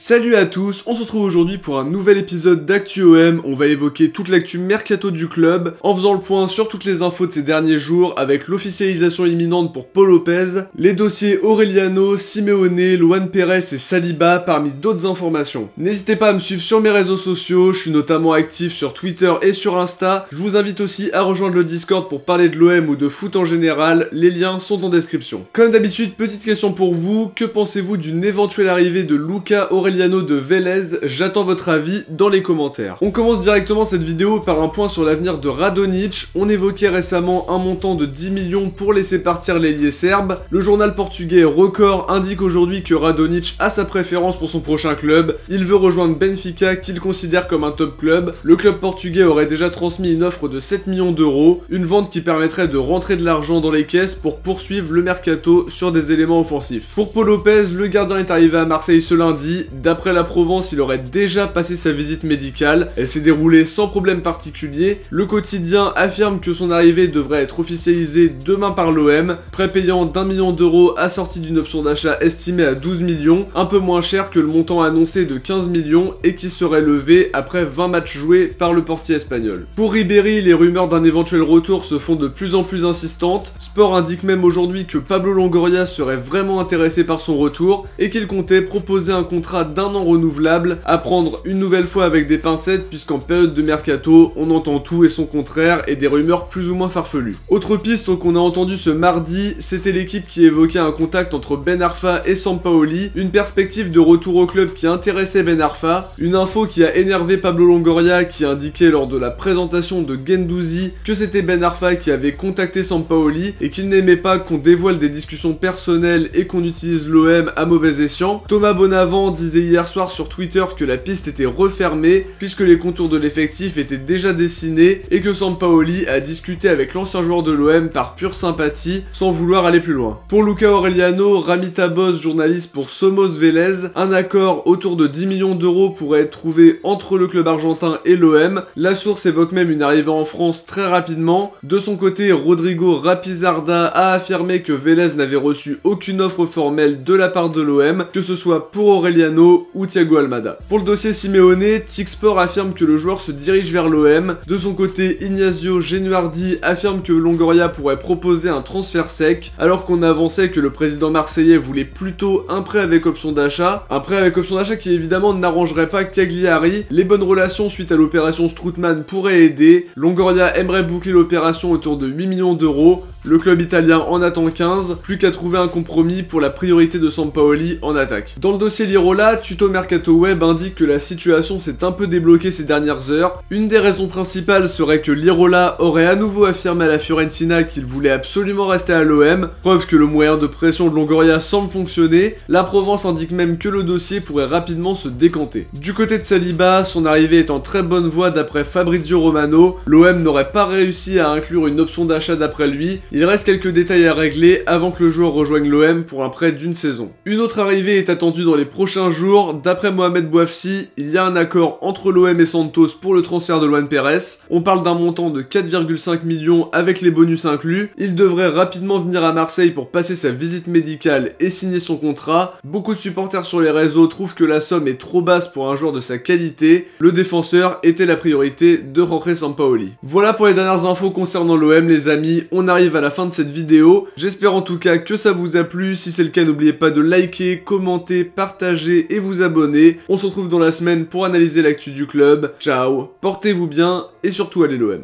Salut à tous, on se retrouve aujourd'hui pour un nouvel épisode d'Actu OM. On va évoquer toute l'actu mercato du club, en faisant le point sur toutes les infos de ces derniers jours, avec l'officialisation imminente pour Paul Lopez, les dossiers Aureliano, Simeone, Luan Pérez et Saliba, parmi d'autres informations. N'hésitez pas à me suivre sur mes réseaux sociaux, je suis notamment actif sur Twitter et sur Insta. Je vous invite aussi à rejoindre le Discord pour parler de l'OM ou de foot en général, les liens sont en description. Comme d'habitude, petite question pour vous, que pensez-vous d'une éventuelle arrivée de Luca Aureliano de Vélez? J'attends votre avis dans les commentaires. On commence directement cette vidéo par un point sur l'avenir de Radonjic. On évoquait récemment un montant de 10 millions pour laisser partir l'ailier serbe. Le journal portugais Record indique aujourd'hui que Radonjic a sa préférence pour son prochain club. Il veut rejoindre Benfica qu'il considère comme un top club. Le club portugais aurait déjà transmis une offre de 7 millions d'euros, une vente qui permettrait de rentrer de l'argent dans les caisses pour poursuivre le mercato sur des éléments offensifs. Pour Paul Lopez, le gardien est arrivé à Marseille ce lundi. D'après la Provence, il aurait déjà passé sa visite médicale. Elle s'est déroulée sans problème particulier. Le quotidien affirme que son arrivée devrait être officialisée demain par l'OM, prépayant d'1 million d'euros assorti d'une option d'achat estimée à 12 millions, un peu moins cher que le montant annoncé de 15 millions et qui serait levé après 20 matchs joués par le portier espagnol. Pour Ribéry, les rumeurs d'un éventuel retour se font de plus en plus insistantes. Sport indique même aujourd'hui que Pablo Longoria serait vraiment intéressé par son retour et qu'il comptait proposer un contrat d'un an renouvelable, à prendre une nouvelle fois avec des pincettes puisqu'en période de mercato, on entend tout et son contraire et des rumeurs plus ou moins farfelues. Autre piste qu'on a entendu ce mardi, c'était l'équipe qui évoquait un contact entre Ben Arfa et Sampaoli, une perspective de retour au club qui intéressait Ben Arfa, une info qui a énervé Pablo Longoria qui indiquait lors de la présentation de Guendouzi que c'était Ben Arfa qui avait contacté Sampaoli et qu'il n'aimait pas qu'on dévoile des discussions personnelles et qu'on utilise l'OM à mauvais escient. Thomas Bonavent disait hier soir sur Twitter que la piste était refermée puisque les contours de l'effectif étaient déjà dessinés et que Sampaoli a discuté avec l'ancien joueur de l'OM par pure sympathie sans vouloir aller plus loin. Pour Luca Aureliano, Rami Tabos, journaliste pour Somos Vélez, un accord autour de 10 millions d'euros pourrait être trouvé entre le club argentin et l'OM. La source évoque même une arrivée en France très rapidement. De son côté, Rodrigo Rapizarda a affirmé que Vélez n'avait reçu aucune offre formelle de la part de l'OM, que ce soit pour Aureliano ou Thiago Almada. Pour le dossier Simeone, Tixport affirme que le joueur se dirige vers l'OM. De son côté, Ignacio Genuardi affirme que Longoria pourrait proposer un transfert sec, alors qu'on avançait que le président marseillais voulait plutôt un prêt avec option d'achat. Un prêt avec option d'achat qui évidemment n'arrangerait pas Cagliari. Les bonnes relations suite à l'opération Strootman pourraient aider. Longoria aimerait boucler l'opération autour de 8 millions d'euros. Le club italien en attend 15, plus qu'à trouver un compromis pour la priorité de Sampaoli en attaque. Dans le dossier Lirola, Tuto Mercato Web indique que la situation s'est un peu débloquée ces dernières heures. Une des raisons principales serait que Lirola aurait à nouveau affirmé à la Fiorentina qu'il voulait absolument rester à l'OM, preuve que le moyen de pression de Longoria semble fonctionner. La Provence indique même que le dossier pourrait rapidement se décanter. Du côté de Saliba, son arrivée est en très bonne voie d'après Fabrizio Romano. L'OM n'aurait pas réussi à inclure une option d'achat d'après lui. Il reste quelques détails à régler avant que le joueur rejoigne l'OM pour un prêt d'une saison. Une autre arrivée est attendue dans les prochains jours. D'après Mohamed Bouafsi, il y a un accord entre l'OM et Santos pour le transfert de Luan Pérez. On parle d'un montant de 4,5 millions avec les bonus inclus. Il devrait rapidement venir à Marseille pour passer sa visite médicale et signer son contrat. Beaucoup de supporters sur les réseaux trouvent que la somme est trop basse pour un joueur de sa qualité. Le défenseur était la priorité de Jorge Sampaoli. Voilà pour les dernières infos concernant l'OM les amis, on arrive à la fin de cette vidéo. J'espère en tout cas que ça vous a plu. Si c'est le cas, n'oubliez pas de liker, commenter, partager et vous abonner. On se retrouve dans la semaine pour analyser l'actu du club. Ciao, portez-vous bien et surtout allez l'OM.